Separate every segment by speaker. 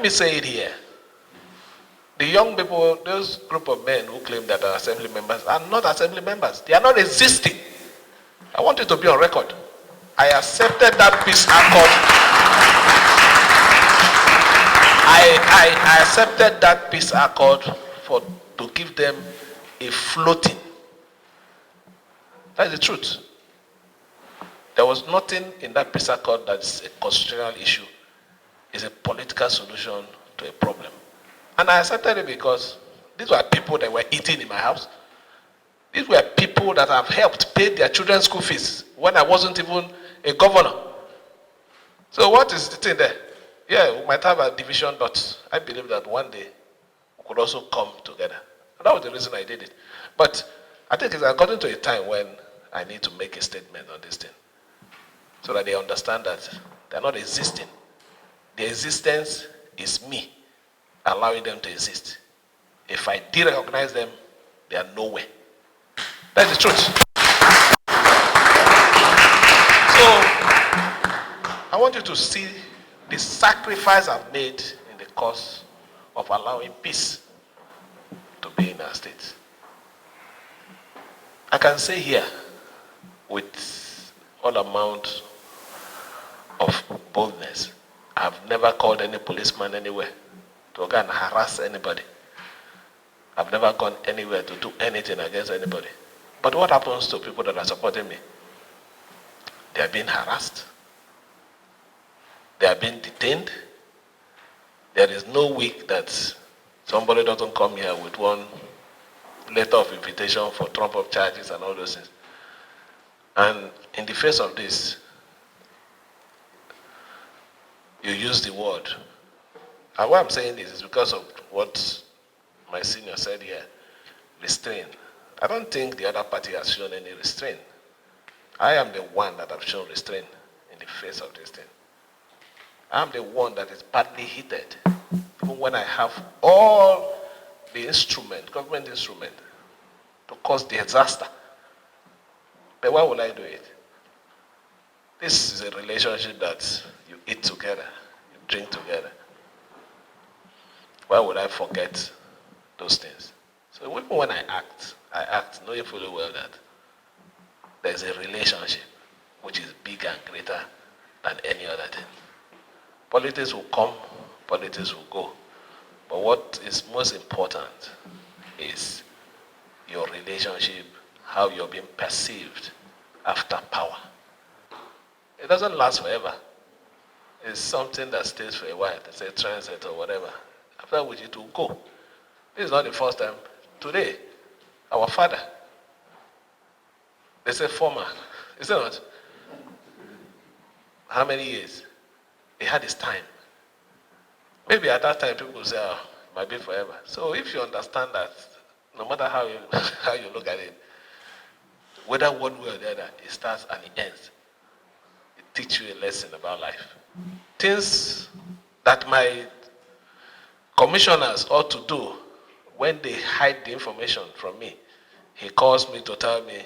Speaker 1: me say it here. The young people, those group of men who claim that are assembly members are not assembly members. They are not existing. I want it to be on record. I accepted that peace accord. I accepted that peace accord to give them a floating. That's the truth. There was nothing in that peace accord that's a constitutional issue. It's a political solution to a problem. And I accepted it because these were people that were eating in my house. These were people that have helped pay their children's school fees when I wasn't even a governor. So what is the thing there? Yeah, we might have a division, but I believe that one day we could also come together. And that was the reason I did it. But I think it's according to a time when I need to make a statement on this thing, so that they understand that they're not existing. Their existence is me allowing them to exist. If I de-recognize them, they are nowhere. That's the truth. So, I want you to see the sacrifice I've made in the cause of allowing peace to be in our state. I can say here, with all amount of boldness, I've never called any policeman anywhere to go and harass anybody. I've never gone anywhere to do anything against anybody. But what happens to people that are supporting me? They are being harassed. They are being detained. There is no week that somebody doesn't come here with one letter of invitation for trump-up charges and all those things. And in the face of this, you use the word. And why I'm saying this is because of what my senior said here, restrain. I don't think the other party has shown any restraint. I am the one that have shown restraint in the face of this thing. I'm the one that is badly heated, even when I have all the instrument, government instrument, to cause disaster. But why would I do it? This is a relationship that you eat together, you drink together. Why would I forget those things? So even when I act knowing fully well that there's a relationship which is bigger and greater than any other thing. Politics will come, politics will go. But what is most important is your relationship, how you're being perceived after power. It doesn't last forever. It's something that stays for a while. It's a transit or whatever. After which it will go. This is not the first time. Today, our father, they say former, is it not? How many years? He had his time. Maybe at that time people will say, oh, it might be forever. So if you understand that, no matter how you look at it, whether one way or the other, it starts and it ends. It teaches you a lesson about life. Things that my commissioners ought to do when they hide the information from me. He calls me to tell me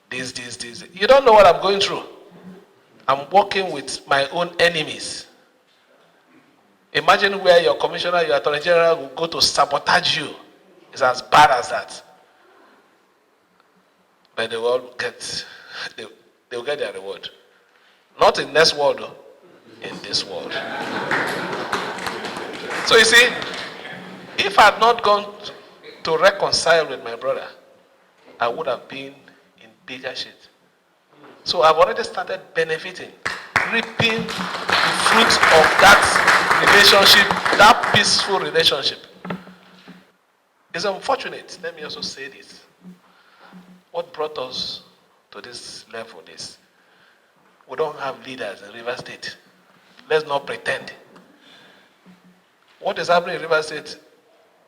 Speaker 1: this. You don't know what I'm going through. I'm working with my own enemies. Imagine where your commissioner, your attorney general will go to sabotage you. It's as bad as that. But they will get their reward. Not in this world, though. In this world. So you see, if I had not gone to reconcile with my brother, I would have been in bigger shit. So I've already started benefiting, reaping the fruits of that relationship, that peaceful relationship. It's unfortunate, let me also say this. What brought us to this level is, we don't have leaders in River State. Let's not pretend. What is happening in River State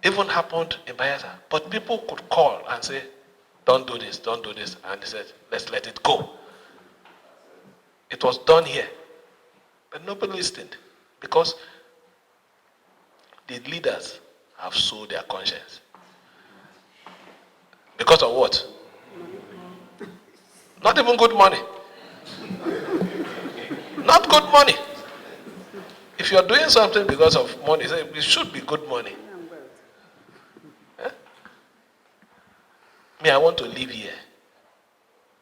Speaker 1: even happened in Bayelsa. But people could call and say, don't do this. And they said, let's let it go. It was done here. But nobody listened. Because the leaders have sold their conscience. Because of what? Not even good money. Not good money. If If you're doing something because of money, it should be good money. Me, I want to live here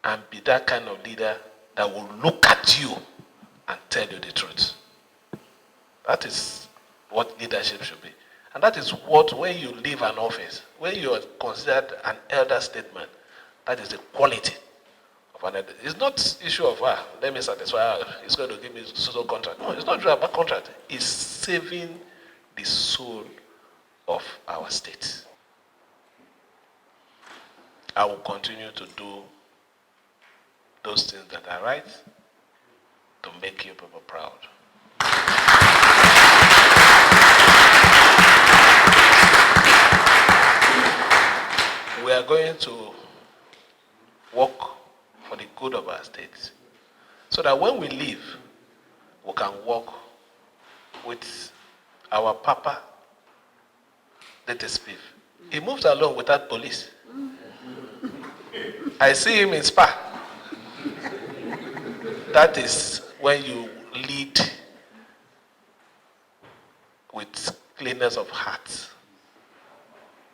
Speaker 1: and be that kind of leader that will look at you and tell you the truth. That is what leadership should be. And that is what, when you leave an office, when you are considered an elder statesman, that is the quality of an elder. It's not issue of, let me satisfy, it's going to give me social contract. No, it's not about contract. It's saving the soul of our state. I will continue to do those things that are right to make you people proud. We are going to work for the good of our state, so that when we leave, we can work with our Papa, diette-spiff. He moves along without police. I see him in Spa. That is when you lead with cleanness of heart.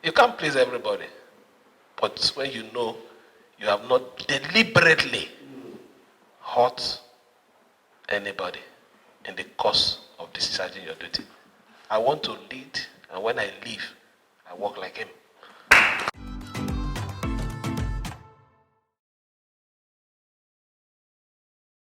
Speaker 1: You can't please everybody. But when you know you have not deliberately hurt anybody in the course of discharging your duty. I want to lead, and when I leave, I walk like him.